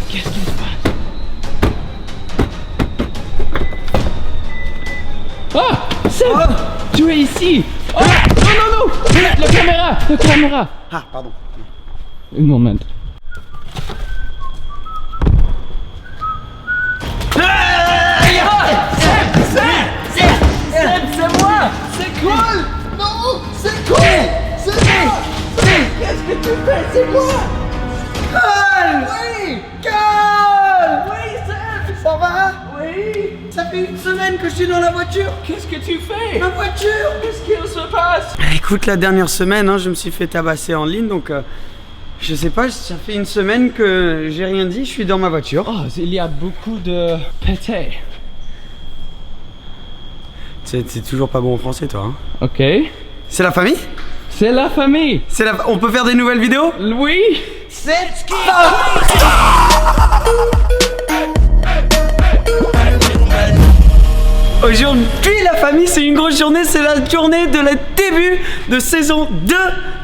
Qu'est-ce qui se passe? Ah, Seb, tu es ici. Oh, non, non, non. La caméra. Ah, pardon. Un moment. C'est moi. C'est cool. Non, c'est cool. C'est moi. Qu'est-ce que tu fais? C'est moi. Cole. Oui. Cole. Oui, Seb. Ça va? Oui. Ça fait une semaine que je suis dans la voiture. Qu'est-ce que tu fais? Ma voiture. Qu'est-ce qu'il se passe? Écoute, la dernière semaine, je me suis fait tabasser en ligne, donc je sais pas, ça fait une semaine que j'ai rien dit, je suis dans ma voiture. Oh, il y a beaucoup de pété. C'est toujours pas bon en français, toi. Hein. Ok. C'est la famille? C'est la famille. On peut faire des nouvelles vidéos? Oui. C'est ski. Aujourd'hui, la famille, c'est une grosse journée. C'est la journée de la début de saison 2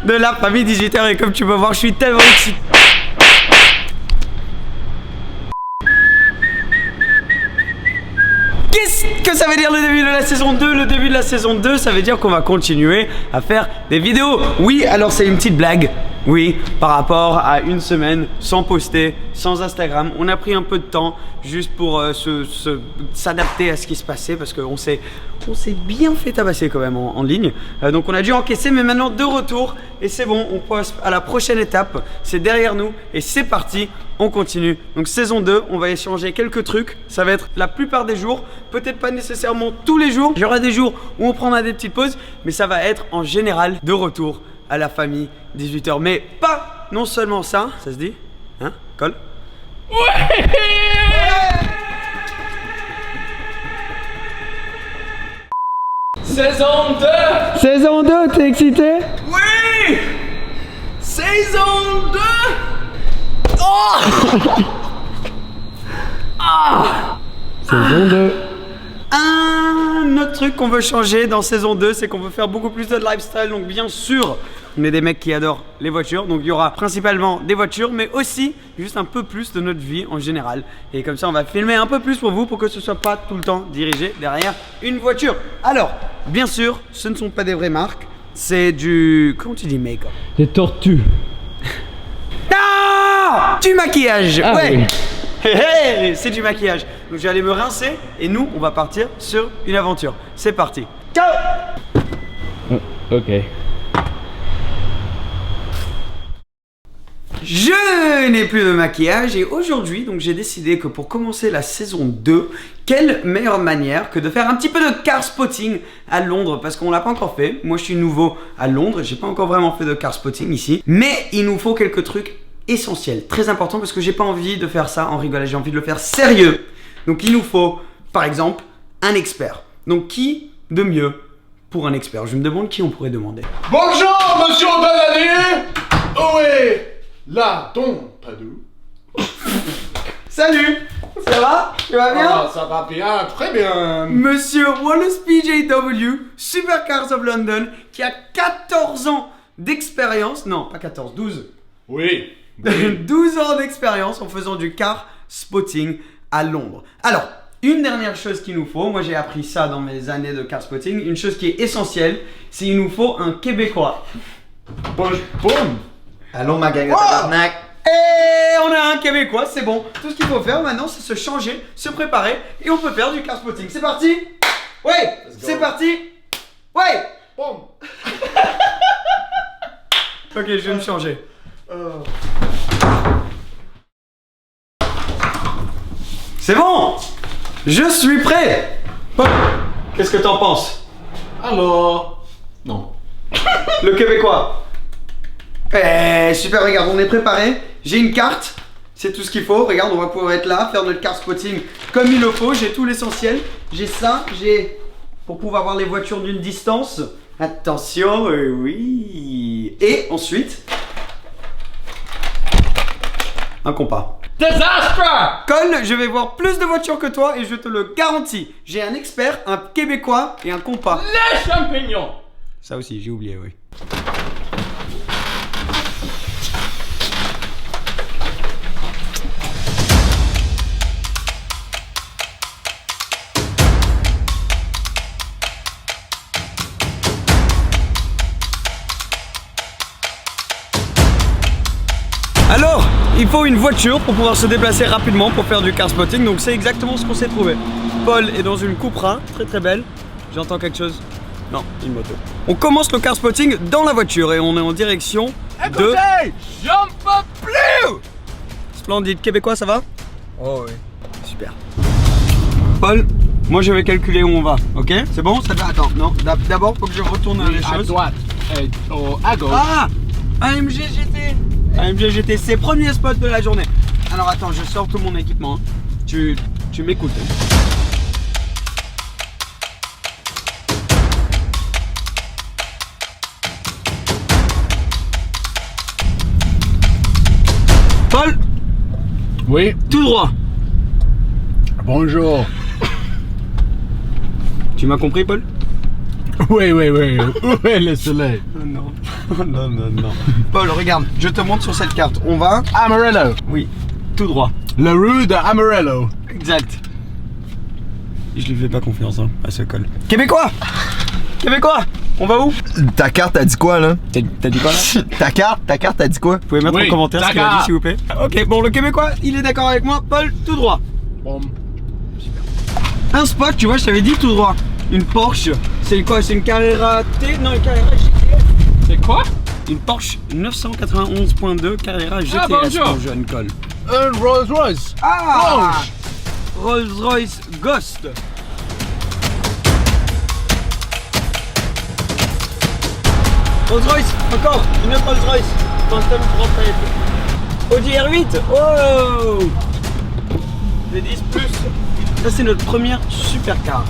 de la famille 18h. Et comme tu peux voir, je suis tellement excité. Qu'est-ce que ça veut dire le début de la saison 2? Le début de la saison 2, ça veut dire qu'on va continuer à faire des vidéos. Oui, alors c'est une petite blague. Oui, par rapport à une semaine sans poster, sans Instagram. On a pris un peu de temps juste pour s'adapter à ce qui se passait parce qu'on s'est bien fait tabasser quand même en ligne. Donc on a dû encaisser, mais maintenant de retour. Et c'est bon, on passe à la prochaine étape. C'est derrière nous et c'est parti. On continue. Donc saison 2, on va échanger quelques trucs. Ça va être la plupart des jours. Peut-être pas nécessairement tous les jours. Il y aura des jours où on prendra des petites pauses. Mais ça va être en général de retour à la famille 18h. Mais pas non seulement ça. Ça se dit? Hein, Cole? Ouais. Saison 2. Saison 2, t'es excité? Oui. Saison 2. Oh. Ah. Saison 2. Un autre truc qu'on veut changer dans saison 2, c'est qu'on veut faire beaucoup plus de lifestyle. Donc bien sûr, on est des mecs qui adorent les voitures. Donc il y aura principalement des voitures, mais aussi juste un peu plus de notre vie en général. Et comme ça, on va filmer un peu plus pour vous, pour que ce soit pas tout le temps dirigé derrière une voiture. Alors, bien sûr, ce ne sont pas des vraies marques. C'est du... Comment tu dis make-up? Des tortues. Non! Du maquillage. Ah, ouais. oui. Hey, hey, c'est du maquillage. Donc je vais aller me rincer et nous, on va partir sur une aventure. C'est parti. Ciao! Ok. Je n'ai plus de maquillage et aujourd'hui, donc j'ai décidé que pour commencer la saison 2, quelle meilleure manière que de faire un petit peu de car spotting à Londres parce qu'on l'a pas encore fait. Moi, je suis nouveau à Londres, j'ai pas encore vraiment fait de car spotting ici, mais il nous faut quelques trucs essentiels, très importants parce que j'ai pas envie de faire ça en rigolant, j'ai envie de le faire sérieux. Donc il nous faut, par exemple, un expert. Donc qui de mieux pour un expert? Je me demande qui on pourrait demander. Bonjour, monsieur Bananier. Où est la Pompadour? Salut! Ça va? Tu vas bien? Ah, ça va bien, très bien. Monsieur Wallace PJW, Supercars of London, qui a 14 ans d'expérience. Non, pas 14, 12. Oui. 12 ans d'expérience en faisant du car spotting à Londres. Alors, une dernière chose qu'il nous faut, moi j'ai appris ça dans mes années de car spotting, une chose qui est essentielle, c'est qu'il nous faut un Québécois. Boum. Allons ma gang de tabarnak. Et on a un Québécois, c'est bon. Tout ce qu'il faut faire maintenant, c'est se changer, se préparer et on peut faire du car spotting. C'est parti? Ouais, c'est parti. Ouais. Boum. Ok, je vais me changer. C'est bon. Je suis prêt. Paul, qu'est-ce que t'en penses? Alors. Non. Le Québécois. Super, regarde, on est préparé. J'ai une carte, c'est tout ce qu'il faut. Regarde, on va pouvoir être là, faire notre car spotting comme il le faut. J'ai tout l'essentiel. J'ai ça, j'ai pour pouvoir voir les voitures d'une distance. Attention, oui. Et ensuite, un compas. Désastre! Cole, je vais voir plus de voitures que toi et je te le garantis. J'ai un expert, un Québécois et un compas. Les champignons! Ça aussi, j'ai oublié, oui. faut une voiture pour pouvoir se déplacer rapidement pour faire du car spotting. Donc c'est exactement ce qu'on s'est trouvé. Paul est dans une Cupra, très très belle. J'entends quelque chose? Non, une moto. On commence le car spotting dans la voiture et on est en direction de... J'en peux plus. Splendide. Québécois, ça va? Oh oui. Super. Paul, moi je vais calculer où on va, ok? C'est bon? Ça va? Attends, non. D'abord, faut que je retourne les À choses. droite et à gauche. Ah! AMG GT! AMG GT, c'est premier spot de la journée. Alors attends, je sors tout mon équipement. Tu m'écoutes. Paul, Oui. tout droit. Bonjour. Tu m'as compris, Paul? Oui. Où est le soleil? Non. non. Paul, regarde, je te montre sur cette carte. On va... Amarillo. Oui, tout droit. La rue de Amarillo. Exact. Je lui fais pas confiance, hein, à ce col. Québécois! On va où? Ta carte, t'as dit quoi là? T'as dit quoi là? Ta carte, t'as dit quoi? Vous pouvez mettre Oui, en commentaire ce qu'il a d'accord. dit, s'il vous plaît. Ok, bon, le Québécois, il est d'accord avec moi. Paul, tout droit. Bon. Un spot, tu vois, je t'avais dit tout droit. Une Porsche. C'est quoi? C'est une Carrera T? Non, une Carrera GTS. C'est quoi? Une Porsche 991.2 Carrera GTS, bonjour. mon jeune col. Un Rolls Royce. Ah! Rolls-Royce Ghost. Rolls-Royce, encore une autre Rolls-Royce. Phantom 37. Audi R8. Oh! V10 plus. Ça c'est notre première supercar.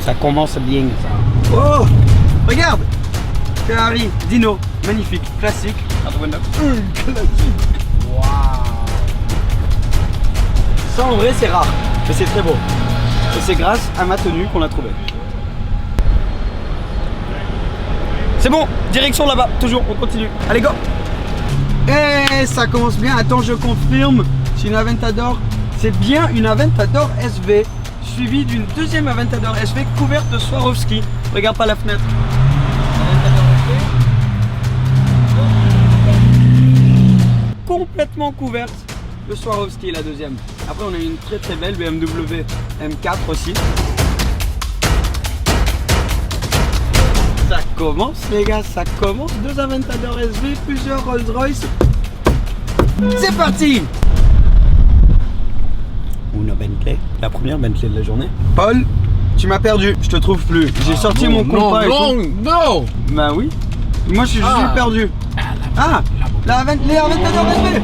Ça commence bien ça. Oh! Regarde! Ferrari Dino, magnifique, classique. Waouh! Ça en vrai c'est rare, mais c'est très beau. Et c'est grâce à ma tenue qu'on l'a trouvé. C'est bon, direction là-bas, toujours, on continue. Allez go! Et ça commence bien, attends je confirme, c'est une Aventador, c'est bien une Aventador SV, suivie d'une deuxième Aventador SV couverte de Swarovski. Regarde pas la fenêtre. Aventador SV. Complètement couverte de Swarovski la deuxième. Après on a une très très belle BMW M4 aussi. Ça commence les gars, ça commence. Deux Aventador SV, plusieurs Rolls Royce. C'est parti! Une Bentley, la première Bentley de la journée. Paul, tu m'as perdu, je te trouve plus. J'ai sorti mon compas et tout. Non. Bah oui. Moi je suis perdu. Ah, les Aventador SV.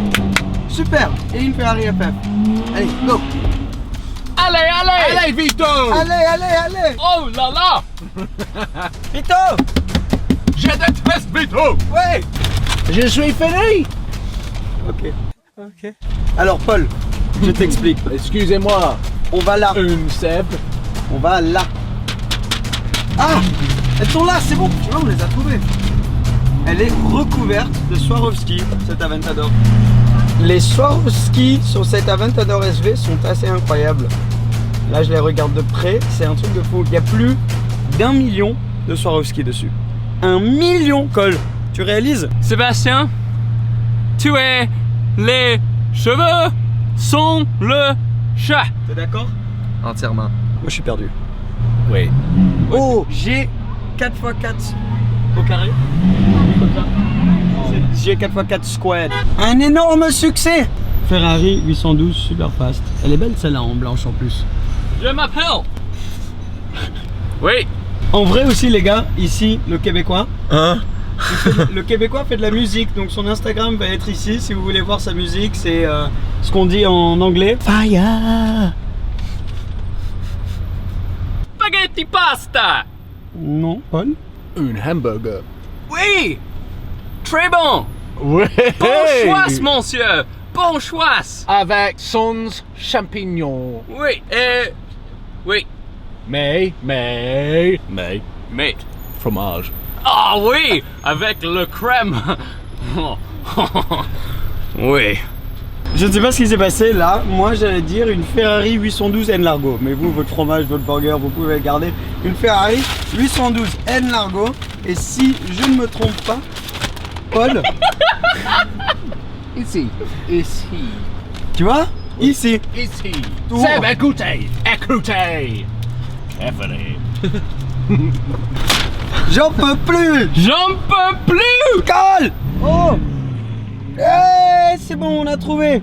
Super. Et une Ferrari FF. Allez, go. Allez! Vito. Allez. Oh là là! Vito. Je déteste Vito. Ouais. Je suis fini. Ok. Alors Paul, je t'explique. Excusez-moi. On va là. Une cèpe. On va là. Ah, elles sont là, c'est bon. Tu vois, on les a trouvées. Elle est recouverte de Swarovski, cette Aventador. Les Swarovski sur cette Aventador SV sont assez incroyables. Là, je les regarde de près, c'est un truc de fou. Il y a plus d'1 million de Swarovski dessus. 1 million, Cole. Tu réalises? Sébastien, tu es les cheveux sont le chat. T'es d'accord? Entièrement. Moi, je suis perdu. Oui. Oh, j'ai 4x4 au carré. J'ai 4x4 squad. Un énorme succès. Ferrari 812 super fast. Elle est belle celle-là en blanche en plus. Je m'appelle. Oui. En vrai aussi les gars, ici le Québécois. Hein? Le Québécois fait de la musique, donc son Instagram va être ici. Si vous voulez voir sa musique, c'est ce qu'on dit en anglais. Fire. Spaghetti pasta. Non, Paul. Un hamburger. Oui. Très bon. Oui. Bon choix, monsieur. Bon choix. Avec son champignon. Oui. Oui. Mais. Mais. Fromage. Ah oui, avec le crème. Oui. Je ne sais pas ce qui s'est passé là. Moi j'allais dire une Ferrari 812 N Largo. Mais vous, votre fromage, votre burger, vous pouvez le garder. Une Ferrari 812 N Largo. Et si je ne me trompe pas, Paul. Ici. Ici. Tu vois? Ici. Ici. Tout. Seb, écoutez. Écoutez. Effrayé. J'en peux plus. J'en peux plus. Cole. Oh. Eh, c'est bon, on a trouvé.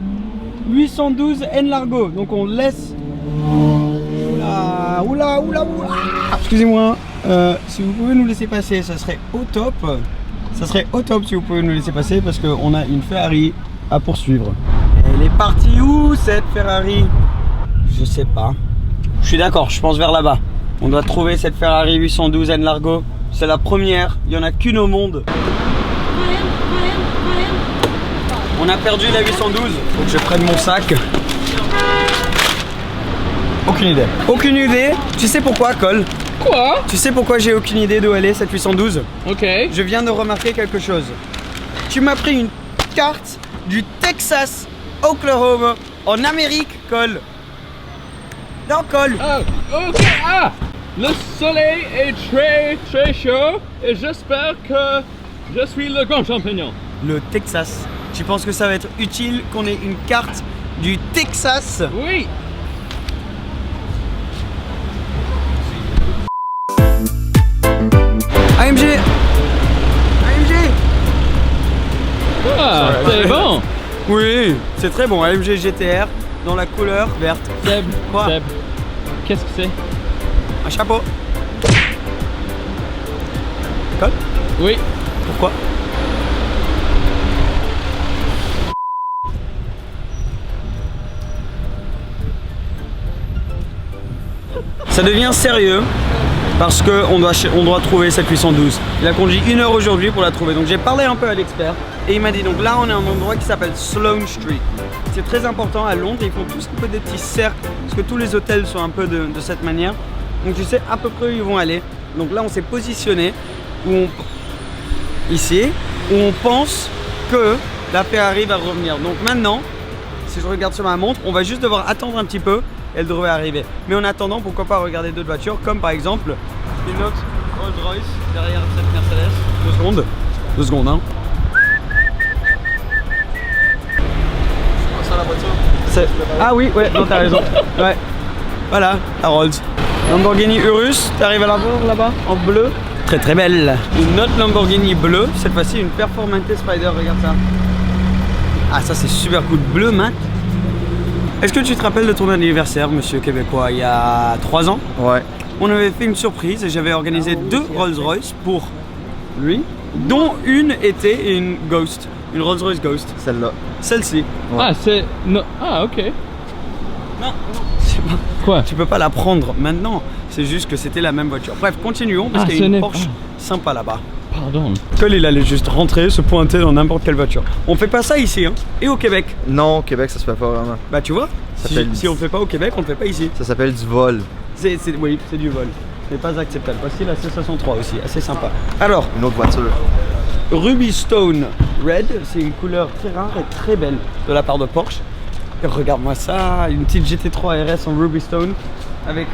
812 N Largo. Donc on laisse. Oula. Excusez-moi. Si vous pouvez nous laisser passer, ça serait au top. Ça serait au top si vous pouvez nous laisser passer parce qu'on a une Ferrari à poursuivre. Elle est partie où cette Ferrari? Je sais pas. Je suis d'accord, je pense vers là-bas. On doit trouver cette Ferrari 812 N Largo. C'est la première, il n'y en a qu'une au monde. On a perdu la 812. Faut que je prenne mon sac. Aucune idée. Aucune idée. Tu sais pourquoi, Cole? Quoi? Tu sais pourquoi j'ai aucune idée d'où elle est cette 812? Ok. Je viens de remarquer quelque chose. Tu m'as pris une carte du Texas, Oklahoma, en Amérique, Cole. Non, Cole. Ah, ok. Ah, le soleil est très chaud et j'espère que je suis le grand champignon. Le Texas. Tu penses que ça va être utile qu'on ait une carte du Texas? Oui. AMG. Ah, c'est bon. Oui, c'est très bon. AMG GTR dans la couleur verte. Seb, Quoi? Seb, qu'est-ce que c'est? Un chapeau. Cole? Oui. Pourquoi? Ça devient sérieux parce qu'on doit trouver cette 812. Il a conduit 1 heure aujourd'hui pour la trouver. Donc j'ai parlé un peu à l'expert et il m'a dit donc là on est à un endroit qui s'appelle Sloane Street. C'est très important à Londres, ils font tous un peu des petits cercles parce que tous les hôtels sont un peu de cette manière. Donc tu sais à peu près où ils vont aller. Donc là on s'est positionné ici où on pense que la Ferrari va revenir. Donc maintenant, si je regarde sur ma montre, on va juste devoir attendre un petit peu. Elle devrait arriver. Mais en attendant, pourquoi pas regarder d'autres voitures, comme par exemple une autre Rolls-Royce derrière cette Mercedes. 2 secondes, hein. C'est ça la voiture? Ah oui, ouais, non, t'as raison. Ouais. Voilà, la Rolls. Lamborghini Urus, t'arrives à la voir là-bas, en bleu. Très très belle. Une autre Lamborghini bleue, cette fois-ci une Performante Spider, regarde ça. Ah, ça c'est super cool, bleu mat. Est-ce que tu te rappelles de ton anniversaire, monsieur québécois, il y a 3 ans? Ouais. On avait fait une surprise et j'avais organisé 2 Rolls-Royce pour lui, dont une était une Ghost, une Rolls-Royce Ghost. Celle-là. Celle-ci. Ouais. Ah, c'est... Non. Ah, ok. Non, c'est pas... Quoi? Tu peux pas la prendre maintenant, c'est juste que c'était la même voiture. Bref, continuons parce Ah, qu'il y a ce une n'est Porsche pas- sympa là-bas. Pardon. Cole, il allait juste rentrer, se pointer dans n'importe quelle voiture. On fait pas ça ici, hein. Et au Québec. Non, au Québec, ça se fait pas vraiment. Bah tu vois, Ça si, fait- si on fait pas au Québec, on le fait pas ici. Ça s'appelle du vol. Oui, c'est du vol. C'est pas acceptable. Voici la C63 aussi, assez sympa. Alors, Une autre voiture. Ruby Stone Red, c'est une couleur très rare et très belle de la part de Porsche. Et regarde-moi ça, une petite GT3 RS en Ruby Stone avec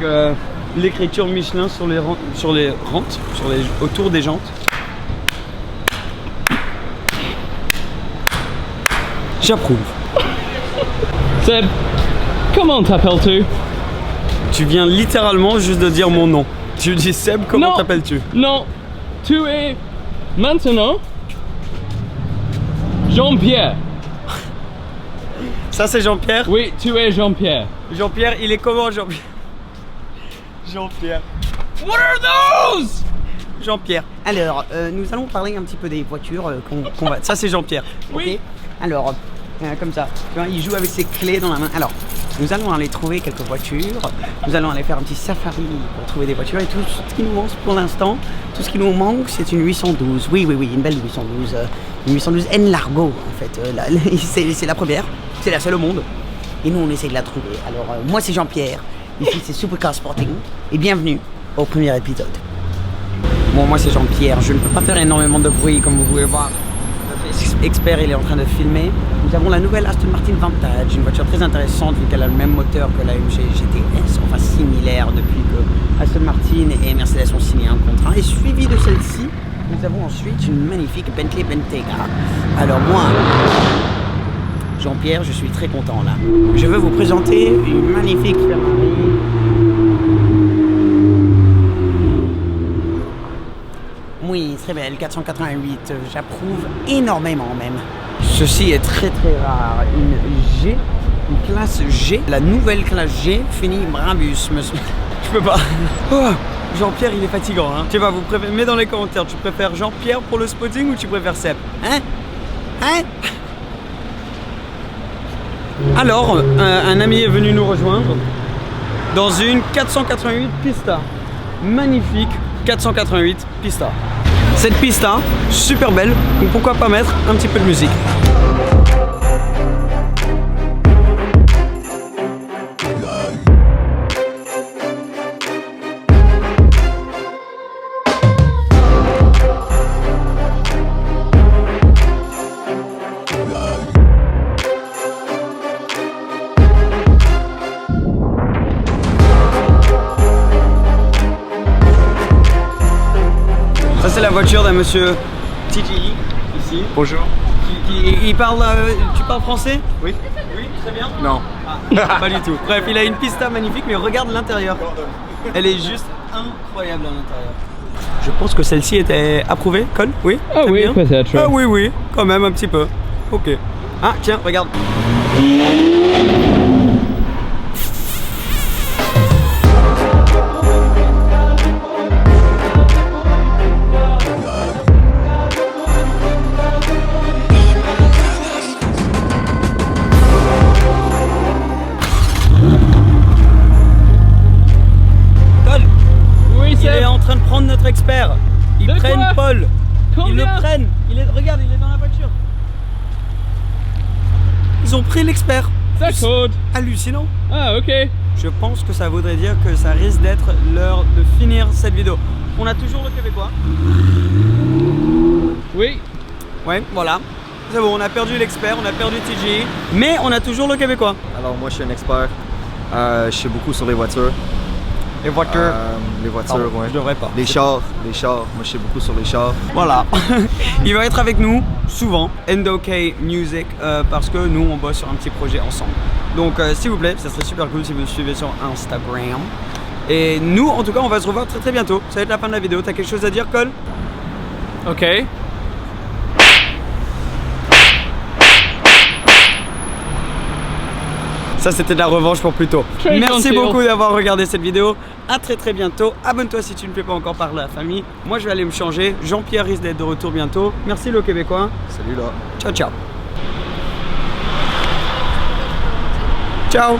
l'écriture Michelin sur les rentes, autour des jantes. J'approuve. Seb, comment t'appelles-tu? Tu viens littéralement juste de dire mon nom. Tu dis Seb, comment Non. t'appelles-tu? Non, tu es maintenant Jean-Pierre. Ça c'est Jean-Pierre. Oui, tu es Jean-Pierre. Jean-Pierre, il est comment Jean-Pierre? Jean-Pierre. What are those? Jean-Pierre. Alors, nous allons parler un petit peu des voitures qu'on va... Ça c'est Jean-Pierre. Oui. Ok. Alors, comme ça, tu vois, il joue avec ses clés dans la main. Alors, nous allons aller trouver quelques voitures. Nous allons aller faire un petit safari pour trouver des voitures. Et tout ce qui nous manque pour l'instant, tout ce qui nous manque, c'est une 812. Oui, une belle 812. Une 812 N Largo, en fait. C'est la première. C'est la seule au monde. Et nous, on essaie de la trouver. Alors, moi, c'est Jean-Pierre. Ici, c'est Supercar Sporting. Et bienvenue au premier épisode. Bon, moi, c'est Jean-Pierre. Je ne peux pas faire énormément de bruit, comme vous pouvez voir. Notre expert, il est en train de filmer. Nous avons la nouvelle Aston Martin Vantage, une voiture très intéressante vu qu'elle a le même moteur que la AMG GTS, enfin similaire depuis que Aston Martin et Mercedes ont signé un contrat. Et suivi de celle-ci, nous avons ensuite une magnifique Bentley Bentayga. Alors moi, Jean-Pierre, je suis très content là. Je veux vous présenter une magnifique Ferrari. Oui, très belle, 488, j'approuve énormément même. Ceci est très très rare, une G, une classe G, la nouvelle classe G finit Brabus, monsieur. Je peux pas. Oh, Jean-Pierre, il est fatigant, hein. Tu sais pas, vous préférez, mets dans les commentaires, tu préfères Jean-Pierre pour le spotting ou tu préfères Seb? Hein? Hein? Alors, un ami est venu nous rejoindre dans une 488 Pista. Magnifique 488 Pista. Cette Pista, super belle, donc pourquoi pas mettre un petit peu de musique. Ça c'est la voiture d'un monsieur TGI ici. Bonjour. Il parle. Tu parles français? Oui. Oui, très bien. Non. Ah, pas du tout. Bref, il a une Pista magnifique, mais regarde l'intérieur. Elle est juste incroyable à l'intérieur. Je pense que celle-ci était approuvée, Cole? Oui? Ah T'aimes oui, bien? peut-être. Ah oui, oui, quand même un petit peu. Ok. Ah, tiens, regarde. Oui, Il Seb. est en train de prendre notre expert. Ils De prennent quoi? Paul. Ils Combien? le prennent. Regarde, il est dans la voiture. Ils ont pris l'expert. Ça code. Hallucinant. Ah, ok. Je pense que ça voudrait dire que ça risque d'être l'heure de finir cette vidéo. On a toujours le Québécois. Oui. Ouais, voilà. C'est bon, on a perdu l'expert, on a perdu TG, mais on a toujours le Québécois. Alors, moi, je suis un expert. Je sais beaucoup sur les voitures. Les voitures. Les voitures, Pardon, ouais. je devrais pas. Les chars. Moi, je sais beaucoup sur les chars. Voilà. Il va être avec nous souvent, NDOK Music, parce que nous on bosse sur un petit projet ensemble. Donc s'il vous plaît, ça serait super cool si vous nous suivez sur Instagram. Et nous, en tout cas, on va se revoir très très bientôt. Ça va être la fin de la vidéo. T'as quelque chose à dire, Cole? Ok. Ça, c'était de la revanche pour plus tôt. Très Merci gentil. beaucoup d'avoir regardé cette vidéo. À très très bientôt. Abonne-toi si tu ne fais pas encore parler à la famille. Moi, je vais aller me changer. Jean-Pierre risque d'être de retour bientôt. Merci le Québécois. Salut là. Ciao, ciao. Ciao.